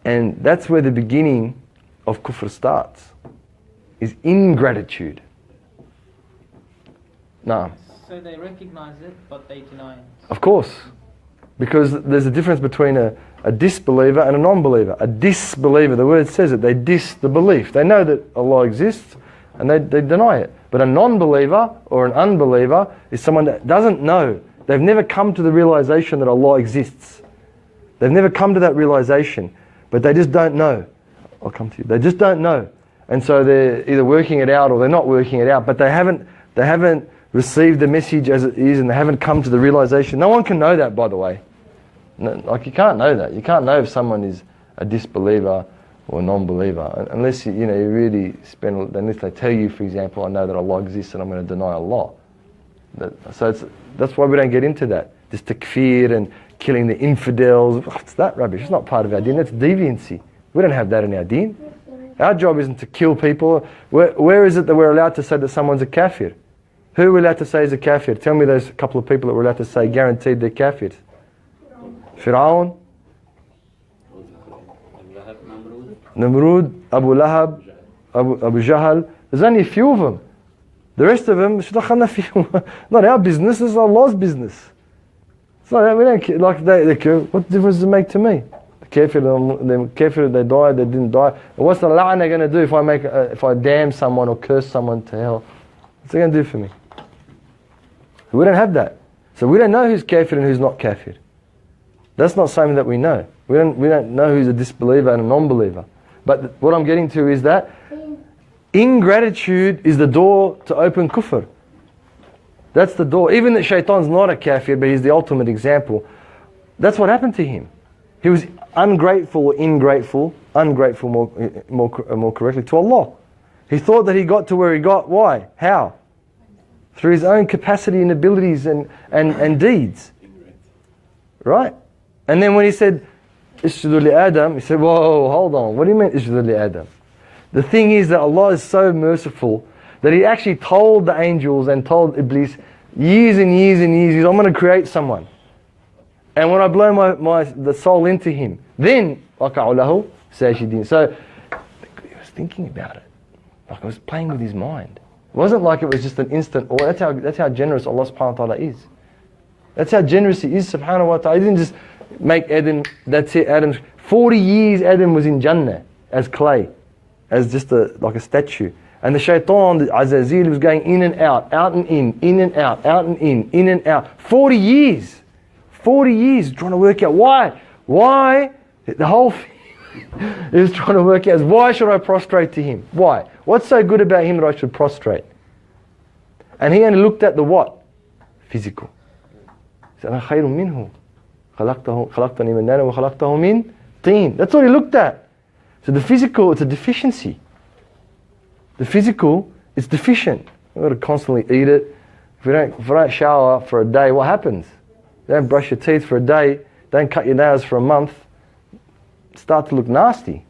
And that's where the beginning of kufr starts, is ingratitude. Nah. So they recognize it, but they deny it. Of course. Because there's a difference between a disbeliever and a non-believer. A disbeliever, the word says it, they dis the belief. They know that Allah exists and they deny it. But a non-believer or an unbeliever is someone that doesn't know. They've never come to the realization that Allah exists. They've never come to that realization. But they just don't know. I'll come to you. They just don't know. And so they're either working it out or they're not working it out. But they haven't received the message as it is, and they haven't come to the realization. No one can know that, by the way. No, like, you can't know that. You can't know if someone is a disbeliever or a non-believer unless you really unless they tell you, for example, I know that Allah exists and I'm going to deny Allah. That's why we don't get into that. This takfir and killing the infidels. It's that rubbish. It's not part of our deen. That's deviancy. We don't have that in our deen. Our job isn't to kill people. Where is it that we're allowed to say that someone's a kafir? Who are we allowed to say is a kafir? Tell me those couple of people that we're allowed to say guaranteed they're kafirs. Fir'aun, Namrud, Abu Lahab, Abu Jahl. There's only a few of them. The rest of them, not our business, it's Allah's business. It's not, we don't care. Like what difference does it make to me? The kafir, they died, they didn't die. And what's the la'na going to do if I damn someone or curse someone to hell? What's it going to do for me? We don't have that. So we don't know who's kafir and who's not kafir. That's not something that we know. We don't know who's a disbeliever and a non-believer. But what I'm getting to is that ingratitude is the door to open kufr. That's the door. Even that shaitan's not a kafir, but he's the ultimate example. That's what happened to him. He was ungrateful or ingrateful, more correctly, to Allah. He thought that he got to where he got. Why? How? Through his own capacity and abilities and deeds. Right? And then when he said, Isjudu li Adam, he said, whoa, hold on. What do you mean, Isjudu li Adam? The thing is that Allah is so merciful that He actually told the angels and told Iblis years and years and years, I'm going to create someone. And when I blow the soul into him, then وَقَعُ لَهُ سَاجِدِينَ. So he was thinking about it. Like I was playing with his mind. It wasn't like it was just an instant. Or that's how generous Allah subhanahu wa ta'ala is. That's how generous He is subhanahu wa ta'ala. He didn't just make Adam, that's it, Adam's 40 years Adam was in Jannah as clay, as just like a statue. And the shaitan, the Azazil, was going in and out and in and out and in and out. 40 years. 40 years trying to work out why. Why? The whole thing he was trying to work out is why should I prostrate to him? Why? What's so good about him that I should prostrate? And he only looked at the what? Physical. He said, أنا خير منه خلقتني من نار وخلقته من طين. That's what he looked at. So the physical, it's a deficiency. The physical is deficient. We've got to constantly eat it. If we don't shower for a day, what happens? You don't brush your teeth for a day, don't cut your nails for a month, start to look nasty.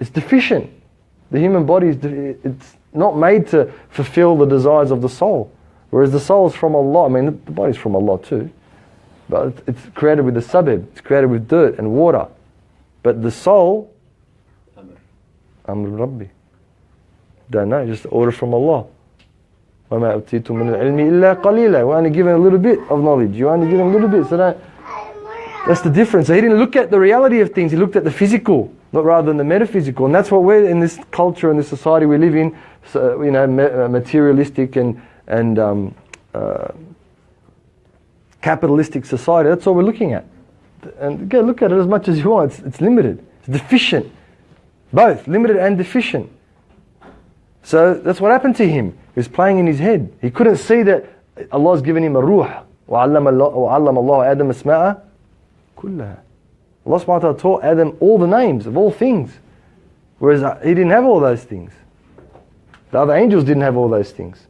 It's deficient. The human body it's not made to fulfill the desires of the soul. Whereas the soul is from Allah. I mean, the body's from Allah too. But it's created with the sabib. It's created with dirt and water. But the soul, Amr Rabbi. Don't know, just order from Allah. وَمَا أُتِيتُم مِّنَ الْعِلْمِ إِلَّا قَلِيلًا. We're only given a little bit of knowledge. You only give him a little bit. So that's the difference. So he didn't look at the reality of things. He looked at the physical, not rather than the metaphysical. And that's what we're in this culture and this society we live in. So, materialistic and capitalistic society. That's what we're looking at. And again, look at it as much as you want. It's limited. It's deficient. Both limited and deficient. So that's what happened to him. He was playing in his head. He couldn't see that Allah's given him a ruh. وَعَلَّمَ اللَّهُ آدَمَ أَسْمَاءَ كُلَّهَا. Allah subhanahu wa ta'ala taught Adam all the names of all things. Whereas he didn't have all those things. The other angels didn't have all those things.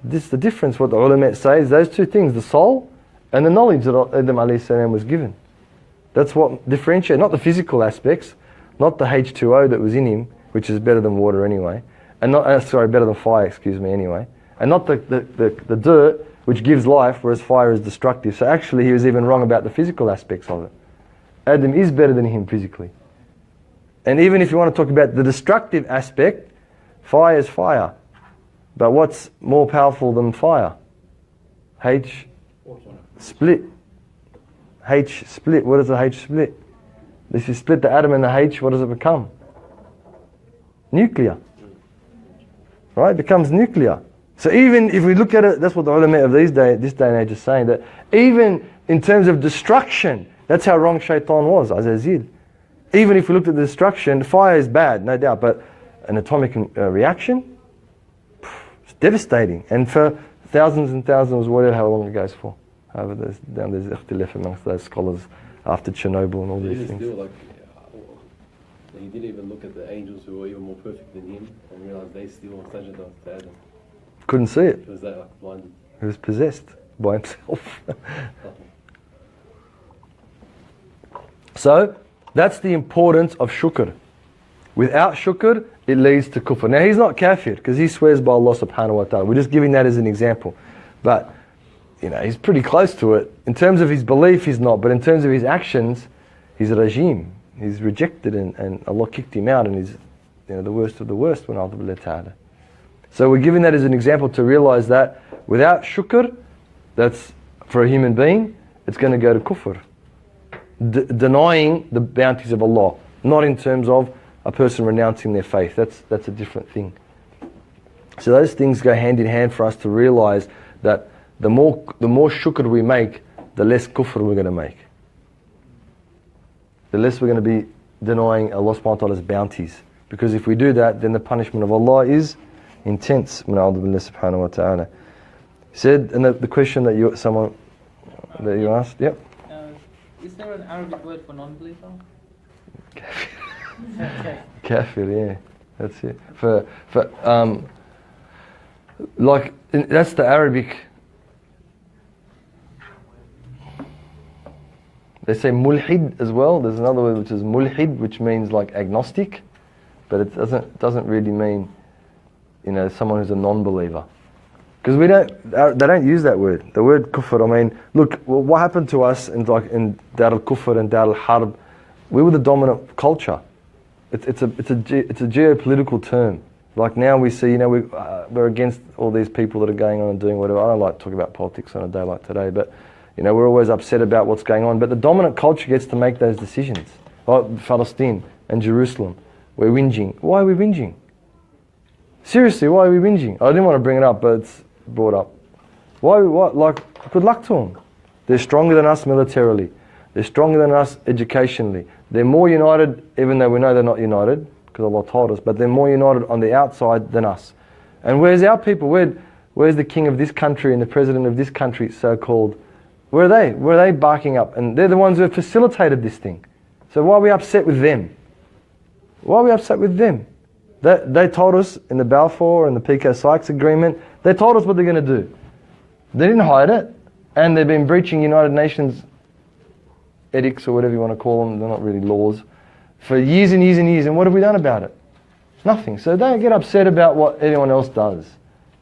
This is the difference. What the ulama say is those two things, the soul and the knowledge that Adam alayhi salam was given. That's what differentiates, not the physical aspects, not the H2O that was in him, which is better than water anyway. And not, better than fire, excuse me, anyway. And not the dirt, which gives life, whereas fire is destructive. So actually he was even wrong about the physical aspects of it. Adam is better than him physically. And even if you want to talk about the destructive aspect, fire is fire. But what's more powerful than fire? H split. H split. What is the H split? If you split the atom and the H, what does it become? Nuclear. Right? It becomes nuclear. So even if we look at it, that's what the ulama of this day and age is saying, that even in terms of destruction, that's how wrong shaitan was, Azazil. Even if we looked at the destruction, fire is bad, no doubt, but an atomic reaction, it's devastating. And for thousands and thousands, whatever, how long it goes for. However, there's ikhtilaf amongst those scholars after Chernobyl and all these things. Still, he didn't even look at the angels who were even more perfect than him and realized they still sajda to Adam. Couldn't see it. He was that blinded. He was possessed by himself. So, that's the importance of shukr. Without shukr, it leads to kufr. Now, he's not kafir because he swears by Allah subhanahu wa ta'ala. We're just giving that as an example. But, he's pretty close to it. In terms of his belief, he's not. But in terms of his actions, he's a regime. He's rejected and Allah kicked him out and he's the worst of the worst. So we're giving that as an example to realize that without shukr, that's for a human being, it's going to go to kufr. Denying the bounties of Allah. Not in terms of a person renouncing their faith. That's a different thing. So those things go hand in hand for us to realize that the more shukr we make, the less kufr we're going to make. The less we're going to be denying Allah subhanahu wa ta'ala's bounties. Because if we do that, then the punishment of Allah is intense. Subhanahu wa ta'ala. Said, and the question that you asked, yep. Is there an Arabic word for non-believer? Kafir, yeah. That's it. That's the Arabic. They say mulhid as well. There's another word which is mulhid, which means like agnostic, but it doesn't really mean, someone who's a non-believer. Because they don't use that word. The word kufr. I mean, look, what happened to us in Dar al-Kufr and Dar al-Harb? We were the dominant culture. It's a geopolitical term. Like now we see, we're against all these people that are going on and doing whatever. I don't like to talk about politics on a day like today, but we're always upset about what's going on. But the dominant culture gets to make those decisions. Like Palestine and Jerusalem, we're whinging. Why are we whinging? Seriously, why are we whinging? I didn't want to bring it up, but it's brought up. Why? Like, good luck to them. They're stronger than us militarily. They're stronger than us educationally. They're more united, even though we know they're not united, because Allah told us, but they're more united on the outside than us. And where's our people? Where's the king of this country and the president of this country, so-called? Where are they? Where are they barking up? And they're the ones who have facilitated this thing. So why are we upset with them? Why are we upset with them? They told us in the Balfour and the Pico-Sykes agreement, they told us what they're going to do. They didn't hide it, and they've been breaching United Nations edicts, or whatever you want to call them, they're not really laws, for years and years and years, and what have we done about it? Nothing. So don't get upset about what anyone else does.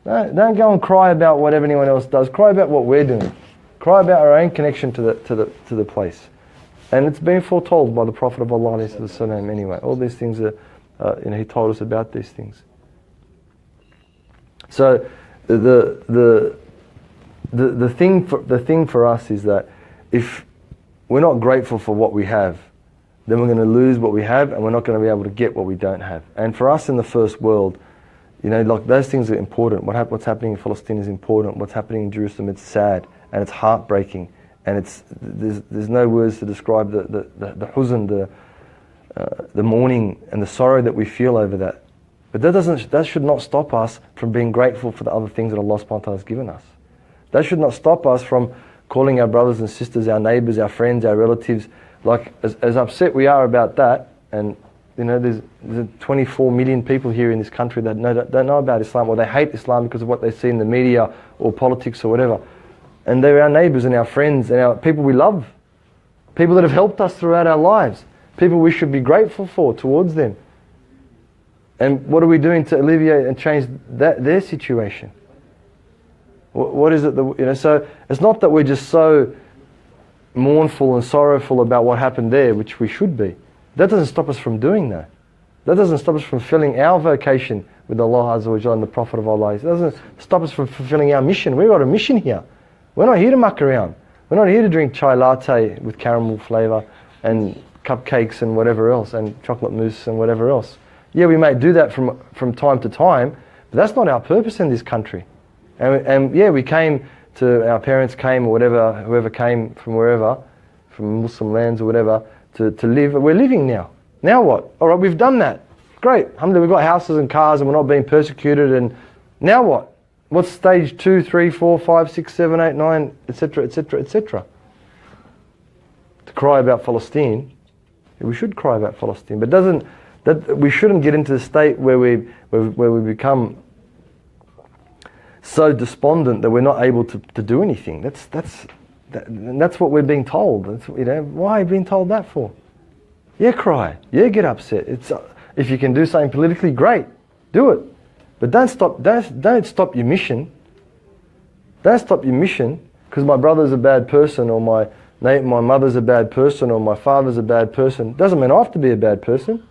Don't go and cry about what anyone else does. Cry about what we're doing. Cry about our own connection to the place. And it's been foretold by the Prophet of Allah anyway. All these things are, he told us about these things. So the thing for us is that if we're not grateful for what we have, then we're going to lose what we have, and we're not going to be able to get what we don't have. And for us in the first world, like those things are important. What's happening in Palestine is important. What's happening in Jerusalem, it's sad and it's heartbreaking, and there's no words to describe the huzn, the mourning and the sorrow that we feel over that. But that should not stop us from being grateful for the other things that Allah subhanahu wa ta'ala has given us. That should not stop us from calling our brothers and sisters, our neighbours, our friends, our relatives. Like, as upset we are about that, and there's 24 million people here in this country that don't know about Islam, or they hate Islam because of what they see in the media or politics or whatever. And they're our neighbours and our friends and our people we love. People that have helped us throughout our lives. People we should be grateful for towards them. And what are we doing to alleviate and change their situation? What is it that, so it's not that we're just so mournful and sorrowful about what happened there, which we should be. That doesn't stop us from doing that. That doesn't stop us from fulfilling our vocation with Allah Azza wa Jalla and the Prophet of Allah. It doesn't stop us from fulfilling our mission. We've got a mission here. We're not here to muck around. We're not here to drink chai latte with caramel flavour and cupcakes and whatever else, and chocolate mousse and whatever else. Yeah, we may do that from time to time, but that's not our purpose in this country. And yeah, our parents came, or whatever, whoever came from wherever, from Muslim lands or whatever, to live. We're living now. Now what? All right, we've done that. Great. Alhamdulillah, we've got houses and cars and we're not being persecuted. And now what? What's stage 2, 3, 4, 5, 6, 7, 8, 9, etc., etc., etc.? To cry about Palestine, we should cry about Palestine, but we shouldn't get into the state where we become so despondent that we're not able to do anything. That's what we're being told. Why are you being told that for? Yeah, cry. Yeah, get upset. If you can do something politically, great, do it. But don't stop your mission. Don't stop your mission because my brother's a bad person, or my mother's a bad person, or my father's a bad person. Doesn't mean I have to be a bad person.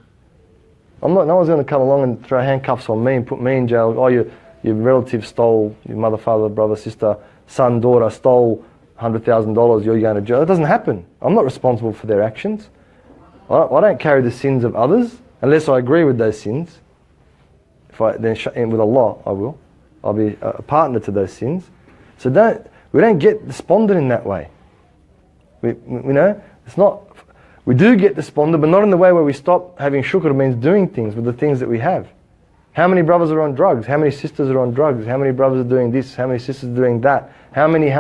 No one's going to come along and throw handcuffs on me and put me in jail. Oh, your relative stole, your mother, father, brother, sister, son, daughter stole $100,000, you're going to jail. It doesn't happen. I'm not responsible for their actions. I don't carry the sins of others unless I agree with those sins. Then with Allah, I will. I'll be a partner to those sins. So we don't get despondent in that way. We do get despondent, but not in the way where we stop having shukr, means doing things with the things that we have. How many brothers are on drugs? How many sisters are on drugs? How many brothers are doing this? How many sisters are doing that? How many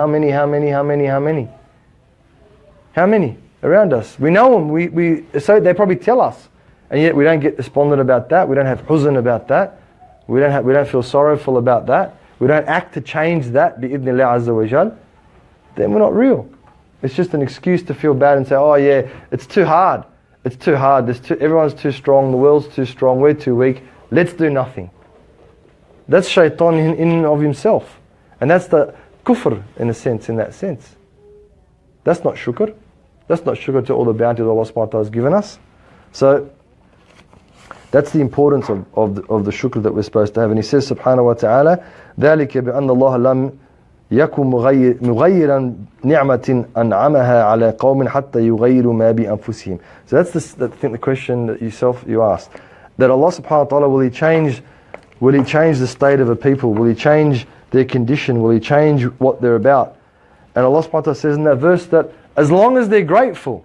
around us? We know them. So they probably tell us, and yet we don't get despondent about that. We don't have huzn about that. We don't feel sorrowful about that. We don't act to change that. Bi-idhnillah azza wa jal. Then we're not real. It's just an excuse to feel bad and say, oh yeah, it's too hard. It's too hard. Everyone's too strong. The world's too strong. We're too weak. Let's do nothing. That's shaitan in and of himself. And that's the kufr in that sense. That's not shukr. That's not shukr to all the bounty that Allah subhanahu wa ta'ala has given us. So that's the importance of the shukr that we're supposed to have. And he says subhanahu wa ta'ala, ذَلِكَ بِأَنَّ اللَّهَ لَمْ يَكُنْ مُغَيِّرًا نِعْمَةٍ أَنْعَمَهَا عَلَى قَوْمٍ حَتَّى يُغَيِّرُوا مَا بِأَنفُسِهِمْ. So that's I think the question that you asked. That Allah subhanahu wa ta'ala, will He change Will He change the state of a people? Will He change their condition? Will He change what they're about? And Allah subhanahu wa ta'ala says in that verse that as long as they're grateful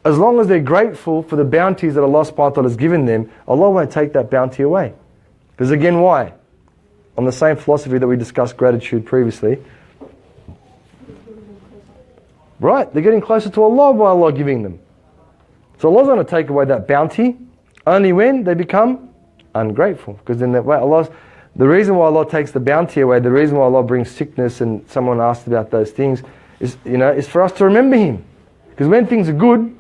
for the bounties that Allah subhanahu wa ta'ala has given them, Allah won't take that bounty away. Because again, why? On the same philosophy that we discussed gratitude previously. Right, they're getting closer to Allah by Allah giving them. So Allah's going to take away that bounty only when they become ungrateful. Because then that way the reason why Allah takes the bounty away, the reason why Allah brings sickness, and someone asked about those things, is for us to remember Him. Because when things are good,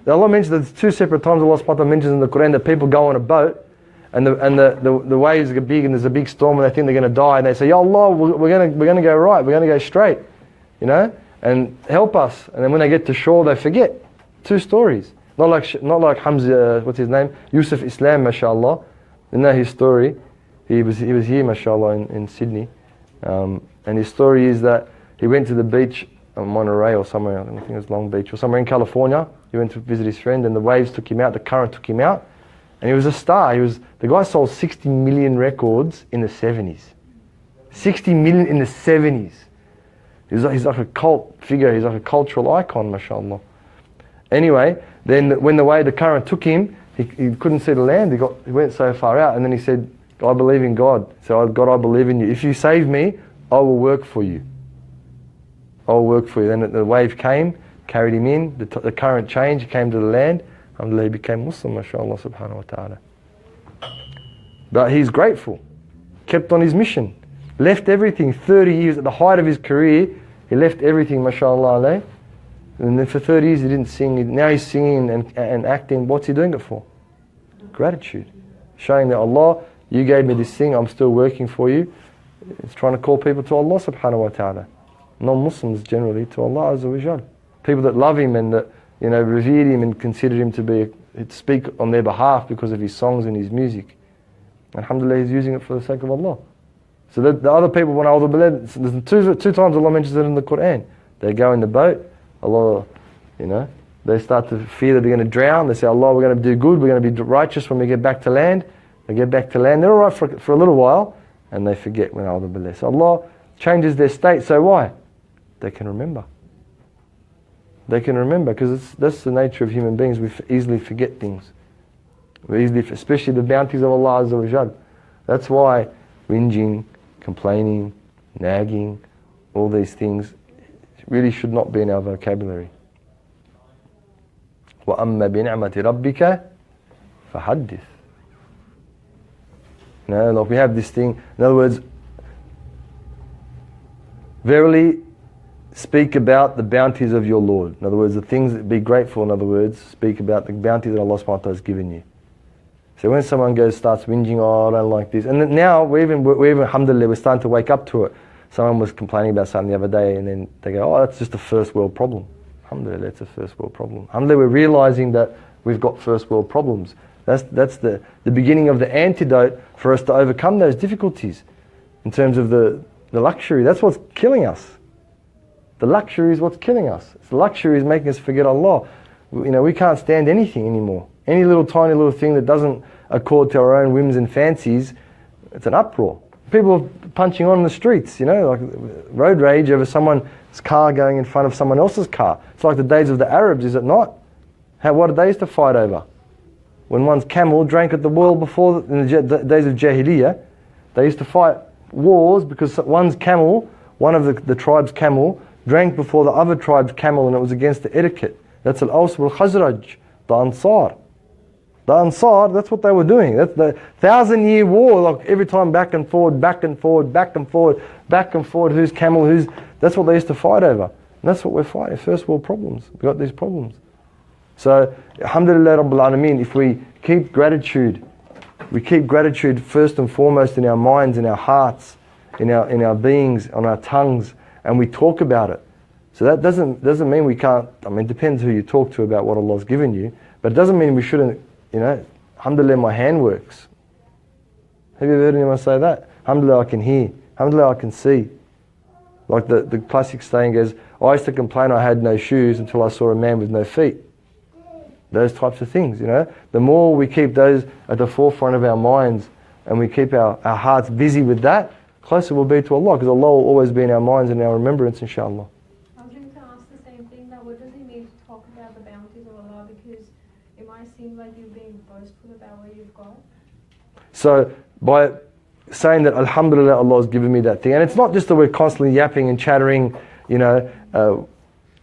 Allah mentions that there's two separate times Allah subhanahu wa ta'ala mentions in the Qur'an that people go on a boat and the waves are big and there's a big storm and they think they're going to die, and they say, Ya Allah, we're going to go right, we're going to go straight, and help us. And then when they get to shore, they forget. Two stories. Not like Hamza, what's his name? Yusuf Islam, mashallah. You know his story. He was here, mashallah, in Sydney. And his story is that he went to the beach on Monterey or somewhere, I think it was Long Beach, or somewhere in California. He went to visit his friend and the waves took him out, the current took him out. And he was a star. The guy sold 60 million records in the 70s. 60 million in the 70s. He's like a cult figure, he's like a cultural icon, mashallah. Anyway, then when the current took him, he couldn't see the land, he went so far out, and then he said, I believe in God. So God, I believe in you. If you save me, I will work for you. I will work for you. Then the wave came, carried him in, the current changed, he came to the land. Alhamdulillah, he became Muslim, mashallah, subhanahu wa ta'ala. But he's grateful, kept on his mission, left everything, 30 years, at the height of his career, he left everything, mashallah alayh. And then for 30 years he didn't sing, now he's singing and acting. What's he doing it for? Gratitude. Showing that Allah, you gave me this thing, I'm still working for you. It's trying to call people to Allah subhanahu wa ta'ala. Non-Muslims generally to Allah azza wa jal. People that love Him and that revered Him and considered Him to speak on their behalf because of His songs and His music. Alhamdulillah, He's using it for the sake of Allah. So the other people, when there's two times Allah mentions it in the Qur'an. They go in the boat, Allah, they start to fear that they're going to drown. They say, Allah, we're going to do good, we're going to be righteous when we get back to land. They get back to land, they're alright for a little while, and they forget when Allah. So Allah changes their state, so why? They can remember. They can remember, because that's the nature of human beings. We easily forget things. Especially the bounties of Allah Azza wa Jal. That's why whinging, complaining, nagging, all these things really should not be in our vocabulary. وَأَمَّا بِنِعْمَةِ رَبِّكَ فَحَدِّثْ. Like we have this thing, in other words, verily speak about the bounties of your Lord. In other words, the things that be grateful, in other words, speak about the bounties that Allah subhanahu wa ta'ala has given you. So when someone starts whinging, oh, I don't like this, and then now we're even alhamdulillah, we're starting to wake up to it. Someone was complaining about something the other day, and then they go, oh, that's just a first world problem. Alhamdulillah, that's a first world problem. Alhamdulillah, we're realizing that we've got first world problems. That's the beginning of the antidote for us to overcome those difficulties in terms of the luxury. That's what's killing us. The luxury is what's killing us. The luxury is making us forget Allah. We can't stand anything anymore. Any tiny little thing that doesn't accord to our own whims and fancies, it's an uproar. People are punching on the streets, like road rage over someone's car going in front of someone else's car. It's like the days of the Arabs, is it not? What did they used to fight over? When one's camel drank at the well before, in the days of Jahiliyyah, they used to fight wars because one's camel, one of the tribe's camel, drank before the other tribe's camel, and it was against the etiquette. That's al-Aws wal-Khazraj, the Ansar. The Ansar, that's what they were doing. That's the 1,000-year war, like every time back and forward, back and forward, back and forward, back and forward, who's camel, that's what they used to fight over. And that's what we're fighting, first world problems. We've got these problems. So, alhamdulillah Rabbil Alameen, if we keep gratitude first and foremost in our minds, in our hearts, in our beings, on our tongues, and we talk about it. So that doesn't mean we can't, it depends who you talk to about what Allah's given you, but it doesn't mean we shouldn't, alhamdulillah my hand works. Have you ever heard anyone say that? Alhamdulillah I can hear, alhamdulillah I can see. Like the classic saying goes, I used to complain I had no shoes until I saw a man with no feet. Those types of things, The more we keep those at the forefront of our minds, and we keep our hearts busy with that, closer we'll be to Allah, because Allah will always be in our minds and our remembrance, inshallah. I was going to ask the same thing, that what does he mean to talk about the bounties of Allah, because it might seem like you're being boastful about what you've got. So by saying that alhamdulillah, Allah has given me that thing, and it's not just that we're constantly yapping and chattering,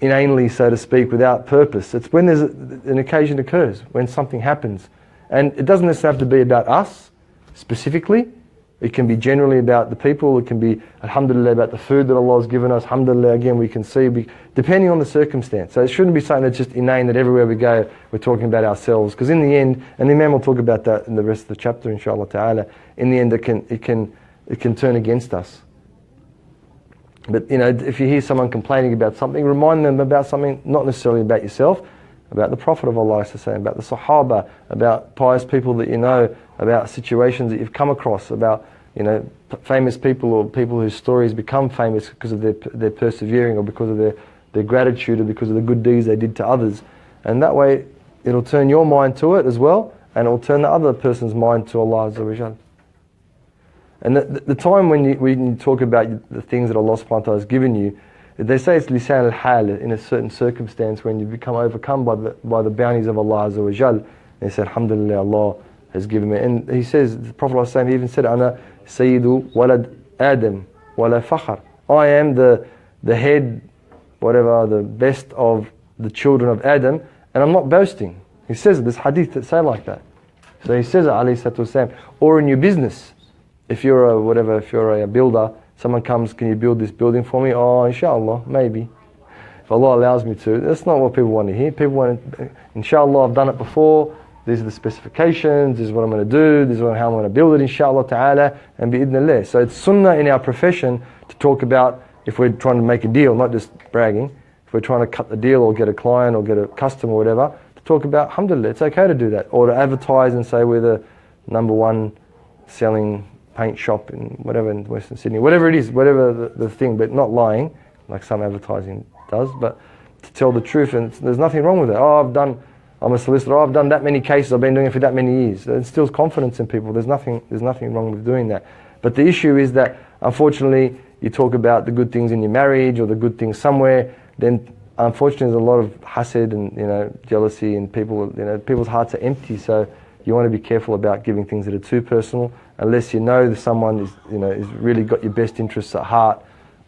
inanely, so to speak, without purpose. It's when there's an occasion occurs, when something happens. And it doesn't necessarily have to be about us specifically. It can be generally about the people. It can be, alhamdulillah, about the food that Allah has given us. Alhamdulillah, again, we can see, depending on the circumstance. So it shouldn't be something that's just inane, that everywhere we go, we're talking about ourselves. Because in the end, and the Imam will talk about that in the rest of the chapter, inshallah ta'ala, in the end it can turn against us. But if you hear someone complaining about something, remind them about something, not necessarily about yourself, about the Prophet of Allah, about the Sahaba, about pious people that you know, about situations that you've come across, about famous people or people whose stories become famous because of their persevering, or because of their gratitude, or because of the good deeds they did to others. And that way it'll turn your mind to it as well, and it'll turn the other person's mind to Allah Azza wa Jal. And the time when you talk about the things that Allah subhanahu wa ta'ala has given you, they say it's lisan al-hal, in a certain circumstance when you become overcome by the bounties of Allah Azza wa Jal. They say, alhamdulillah, Allah has given me. And he says, the Prophet ﷺ even said, Ana sayyidu walad Adam wala fakhar. I am the head, whatever, the best of the children of Adam, and I'm not boasting. He says, there's hadith that say like that. So he says it, alayhi salatu wasalam. Or in your business, if you're a builder, someone comes, can you build this building for me? Oh, inshallah, maybe. If Allah allows me to. That's not what people want to hear. People want, inshallah, I've done it before. These are the specifications. This is what I'm going to do. This is how I'm going to build it, inshallah ta'ala, and bi'idhnillah. So it's sunnah in our profession to talk about, if we're trying to make a deal, not just bragging, if we're trying to cut the deal or get a client or get a customer or whatever, to talk about, alhamdulillah, it's okay to do that. Or to advertise and say we're the #1 selling paint shop in whatever in Western Sydney, whatever it is, whatever the thing, but not lying, like some advertising does, but to tell the truth. And there's nothing wrong with it. I'm a solicitor, I've done that many cases, I've been doing it for that many years. It instills confidence in people. There's nothing wrong with doing that. But the issue is that, unfortunately, you talk about the good things in your marriage or the good things somewhere, then unfortunately there's a lot of hasad and jealousy, and people's hearts are empty. So you want to be careful about giving things that are too personal, unless you know that someone is really got your best interests at heart.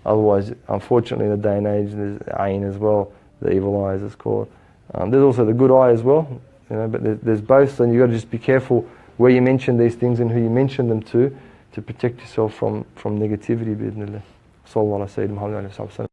Otherwise, unfortunately, in the day and age, there's ayn as well, the evil eye as it's called. There's also the good eye as well, but there's both, and you've got to just be careful where you mention these things and who you mention them to protect yourself from negativity. Bi-idhnillah. Sallallahu alayhi wa sallam.